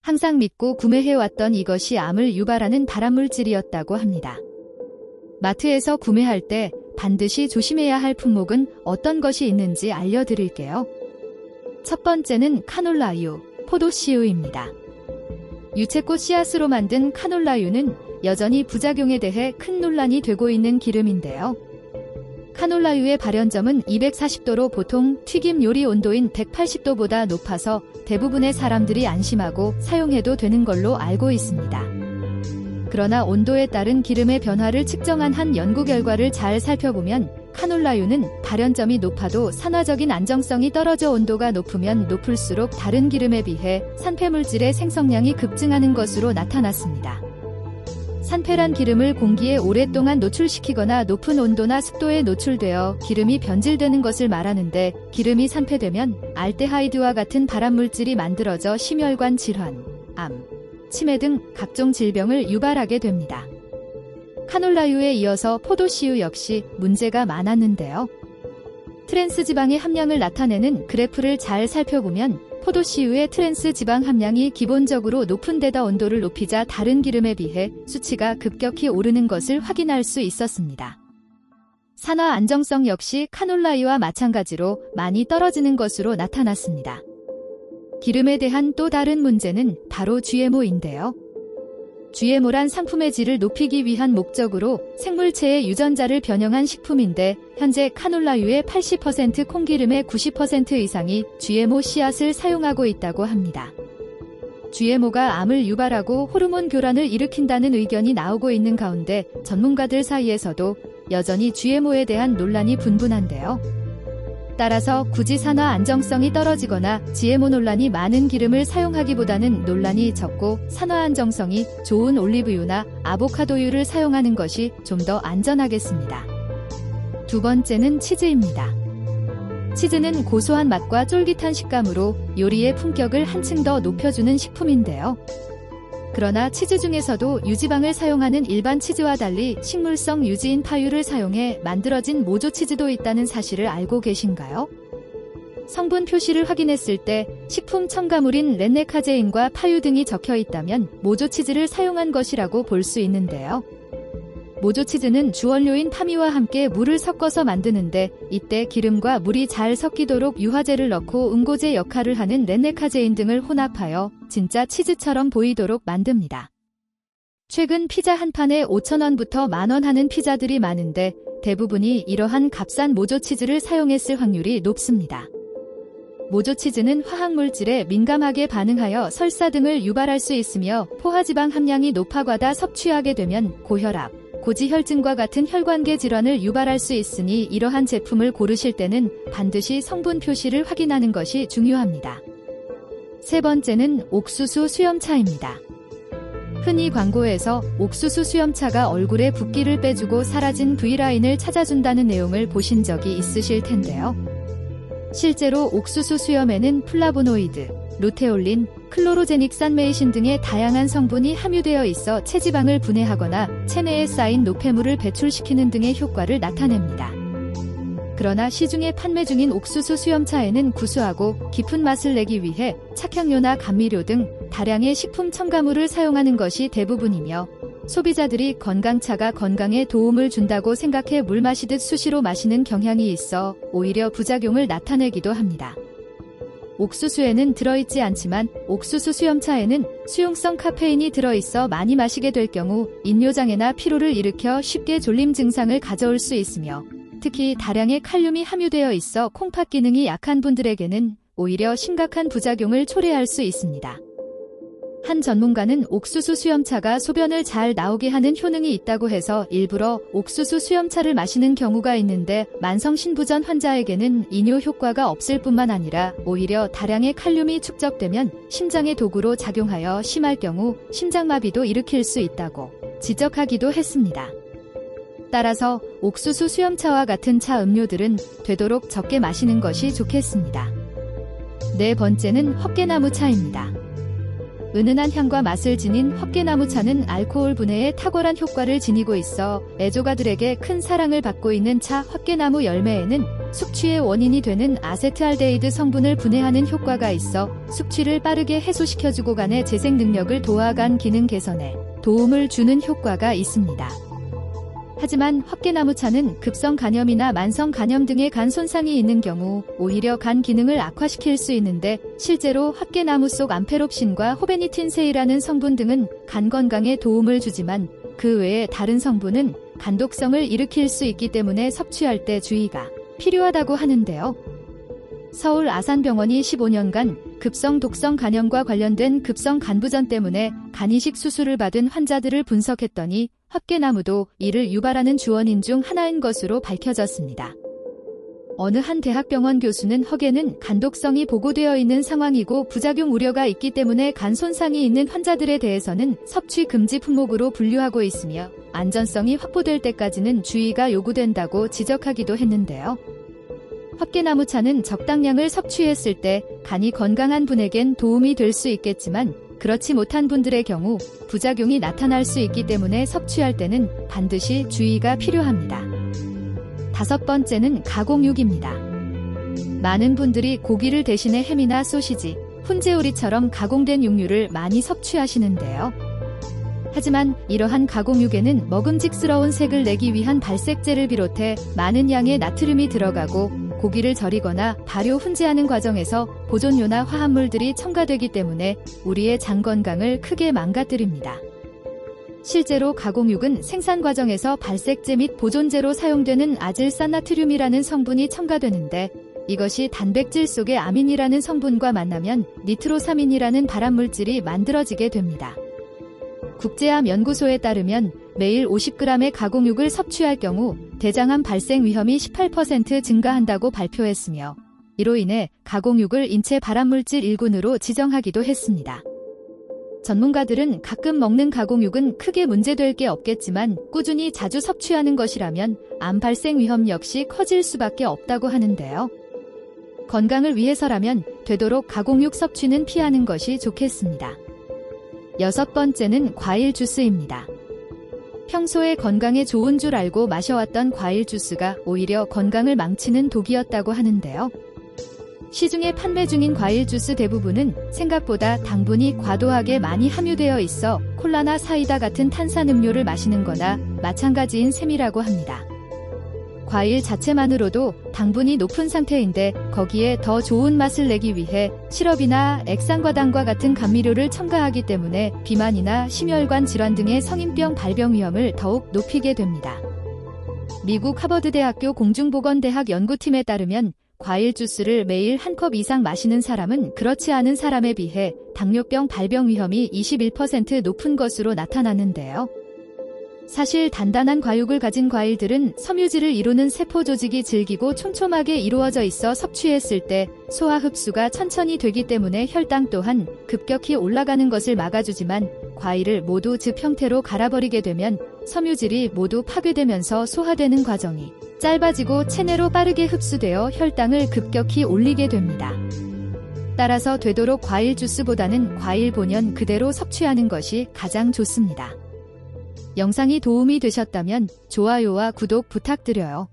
항상 믿고 구매해왔던 이것이 암을 유발하는 발암물질이었다고 합니다. 마트에서 구매할 때 반드시 조심해야 할 품목은 어떤 것이 있는지 알려드릴게요. 첫 번째는 카놀라유, 포도씨유입니다. 유채꽃 씨앗으로 만든 카놀라유는 여전히 부작용에 대해 큰 논란이 되고 있는 기름인데요. 카놀라유의 발연점은 240도로 보통 튀김 요리 온도인 180도보다 높아서 대부분의 사람들이 안심하고 사용해도 되는 걸로 알고 있습니다. 그러나 온도에 따른 기름의 변화를 측정한 한 연구 결과를 잘 살펴보면 카놀라유는 발연점이 높아도 산화적인 안정성이 떨어져 온도가 높으면 높을수록 다른 기름에 비해 산패물질의 생성량이 급증하는 것으로 나타났습니다. 산패란 기름을 공기에 오랫동안 노출시키거나 높은 온도나 습도에 노출되어 기름이 변질되는 것을 말하는데, 기름이 산패되면 알데하이드와 같은 발암물질이 만들어져 심혈관 질환, 암, 치매 등 각종 질병을 유발하게 됩니다. 카놀라유에 이어서 포도씨유 역시 문제가 많았는데요. 트랜스 지방의 함량을 나타내는 그래프를 잘 살펴보면 포도씨유의 트랜스 지방 함량이 기본적으로 높은 데다 온도를 높이자 다른 기름에 비해 수치가 급격히 오르는 것을 확인할 수 있었습니다. 산화 안정성 역시 카놀라유와 마찬가지로 많이 떨어지는 것으로 나타났습니다. 기름에 대한 또 다른 문제는 바로 GMO인데요. GMO란 상품의 질을 높이기 위한 목적으로 생물체의 유전자를 변형한 식품인데, 현재 카놀라유의 80%, 콩기름의 90% 이상이 GMO 씨앗을 사용하고 있다고 합니다. GMO가 암을 유발하고 호르몬 교란을 일으킨다는 의견이 나오고 있는 가운데 전문가들 사이에서도 여전히 GMO에 대한 논란이 분분한데요. 따라서 굳이 산화 안정성이 떨어지거나 GMO 논란이 많은 기름을 사용하기보다는 논란이 적고 산화 안정성이 좋은 올리브유나 아보카도유를 사용하는 것이 좀 더 안전하겠습니다. 두 번째는 치즈입니다. 치즈는 고소한 맛과 쫄깃한 식감으로 요리의 품격을 한층 더 높여주는 식품인데요. 그러나 치즈 중에서도 유지방을 사용하는 일반 치즈와 달리 식물성 유지인 파유를 사용해 만들어진 모조치즈도 있다는 사실을 알고 계신가요? 성분 표시를 확인했을 때 식품 첨가물인 렌네카제인과 파유 등이 적혀 있다면 모조치즈를 사용한 것이라고 볼 수 있는데요. 모조치즈는 주원료인 파미와 함께 물을 섞어서 만드는데, 이때 기름과 물이 잘 섞이도록 유화제를 넣고 응고제 역할을 하는 렌네카제인 등을 혼합하여 진짜 치즈처럼 보이도록 만듭니다. 최근 피자 한 판에 5,000원부터 만원 하는 피자들이 많은데 대부분이 이러한 값싼 모조치즈를 사용했을 확률이 높습니다. 모조치즈는 화학물질에 민감하게 반응하여 설사 등을 유발할 수 있으며 포화지방 함량이 높아 과다 섭취하게 되면 고혈압, 고지혈증과 같은 혈관계 질환을 유발할 수 있으니 이러한 제품을 고르실 때는 반드시 성분 표시를 확인하는 것이 중요합니다. 세 번째는 옥수수 수염차입니다. 흔히 광고에서 옥수수 수염차가 얼굴에 붓기를 빼주고 사라진 V라인을 찾아준다는 내용을 보신 적이 있으실 텐데요. 실제로 옥수수 수염에는 플라보노이드, 루테올린, 클로로제닉산메이신 등의 다양한 성분이 함유되어 있어 체지방을 분해하거나 체내에 쌓인 노폐물을 배출시키는 등의 효과를 나타냅니다. 그러나 시중에 판매 중인 옥수수 수염차에는 구수하고 깊은 맛을 내기 위해 착향료나 감미료 등 다량의 식품 첨가물을 사용하는 것이 대부분이며, 소비자들이 건강차가 건강에 도움을 준다고 생각해 물 마시듯 수시로 마시는 경향이 있어 오히려 부작용을 나타내기도 합니다. 옥수수에는 들어있지 않지만 옥수수 수염차에는 수용성 카페인이 들어있어 많이 마시게 될 경우 인뇨장애나 피로를 일으켜 쉽게 졸림 증상을 가져올 수 있으며, 특히 다량의 칼륨이 함유되어 있어 콩팥 기능이 약한 분들에게는 오히려 심각한 부작용을 초래할 수 있습니다. 한 전문가는 옥수수 수염차가 소변을 잘 나오게 하는 효능이 있다고 해서 일부러 옥수수 수염차를 마시는 경우가 있는데, 만성신부전 환자에게는 이뇨 효과가 없을 뿐만 아니라 오히려 다량의 칼륨이 축적되면 심장의 도구로 작용하여 심할 경우 심장마비도 일으킬 수 있다고 지적하기도 했습니다. 따라서 옥수수 수염차와 같은 차 음료들은 되도록 적게 마시는 것이 좋겠습니다. 네 번째는 헛개나무 차입니다. 은은한 향과 맛을 지닌 헛개나무차는 알코올 분해에 탁월한 효과를 지니고 있어 애조가들에게 큰 사랑을 받고 있는 차 헛개나무 열매에는 숙취의 원인이 되는 아세트알데히드 성분을 분해하는 효과가 있어 숙취를 빠르게 해소시켜주고 간의 재생 능력을 도와 간 기능 개선에 도움을 주는 효과가 있습니다. 하지만 화깨나무차는 급성 간염이나 만성 간염 등의 간 손상이 있는 경우 오히려 간 기능을 악화시킬 수 있는데, 실제로 화깨나무 속 암페롭신과 호베니틴세이라는 성분 등은 간 건강에 도움을 주지만 그 외에 다른 성분은 간독성을 일으킬 수 있기 때문에 섭취할 때 주의가 필요하다고 하는데요. 서울 아산병원이 15년간 급성 독성 간염과 관련된 급성 간부전 때문에 간이식 수술을 받은 환자들을 분석했더니 화깨나무도 이를 유발하는 주원인 중 하나인 것으로 밝혀졌습니다. 어느 한 대학병원 교수는 허게는 간독성이 보고되어 있는 상황이고 부작용 우려가 있기 때문에 간 손상이 있는 환자들에 대해서는 섭취 금지 품목으로 분류하고 있으며 안전성이 확보될 때까지는 주의가 요구된다고 지적하기도 했는데요. 화깨나무차는 적당량을 섭취했을 때 간이 건강한 분에겐 도움이 될 수 있겠지만 그렇지 못한 분들의 경우 부작용이 나타날 수 있기 때문에 섭취할 때는 반드시 주의가 필요합니다. 5번째는 가공육입니다. 많은 분들이 고기를 대신해 햄이나 소시지, 훈제오리처럼 가공된 육류를 많이 섭취하시는데요. 하지만 이러한 가공육에는 먹음직스러운 색을 내기 위한 발색제를 비롯해 많은 양의 나트륨이 들어가고 고기를 절이거나 발효 훈제하는 과정에서 보존료나 화합물들이 첨가되기 때문에 우리의 장 건강을 크게 망가뜨립니다. 실제로 가공육은 생산 과정에서 발색제 및 보존제로 사용되는 아질산나트륨이라는 성분이 첨가되는데, 이것이 단백질 속의 아민이라는 성분과 만나면 니트로사민이라는 발암물질이 만들어지게 됩니다. 국제암 연구소에 따르면 매일 50g의 가공육을 섭취할 경우 대장암 발생 위험이 18% 증가한다고 발표했으며, 이로 인해 가공육을 인체 발암물질 1군으로 지정하기도 했습니다. 전문가들은 가끔 먹는 가공육은 크게 문제될 게 없겠지만 꾸준히 자주 섭취하는 것이라면 암 발생 위험 역시 커질 수밖에 없다고 하는데요. 건강을 위해서라면 되도록 가공육 섭취는 피하는 것이 좋겠습니다. 6번째는 과일 주스입니다. 평소에 건강에 좋은 줄 알고 마셔왔던 과일 주스가 오히려 건강을 망치는 독이었다고 하는데요. 시중에 판매 중인 과일 주스 대부분은 생각보다 당분이 과도하게 많이 함유되어 있어 콜라나 사이다 같은 탄산음료를 마시는 거나 마찬가지인 셈이라고 합니다. 과일 자체만으로도 당분이 높은 상태인데 거기에 더 좋은 맛을 내기 위해 시럽이나 액상과당과 같은 감미료를 첨가하기 때문에 비만이나 심혈관 질환 등의 성인병 발병 위험을 더욱 높이게 됩니다. 미국 하버드대학교 공중보건대학 연구팀에 따르면 과일 주스를 매일 한 컵 이상 마시는 사람은 그렇지 않은 사람에 비해 당뇨병 발병 위험이 21% 높은 것으로 나타났는데요. 사실 단단한 과육을 가진 과일들은 섬유질을 이루는 세포 조직이 질기고 촘촘하게 이루어져 있어 섭취했을 때 소화 흡수가 천천히 되기 때문에 혈당 또한 급격히 올라가는 것을 막아주지만, 과일을 모두 즙 형태로 갈아버리게 되면 섬유질이 모두 파괴되면서 소화되는 과정이 짧아지고 체내로 빠르게 흡수되어 혈당을 급격히 올리게 됩니다. 따라서 되도록 과일 주스보다는 과일 본연 그대로 섭취하는 것이 가장 좋습니다. 영상이 도움이 되셨다면 좋아요와 구독 부탁드려요.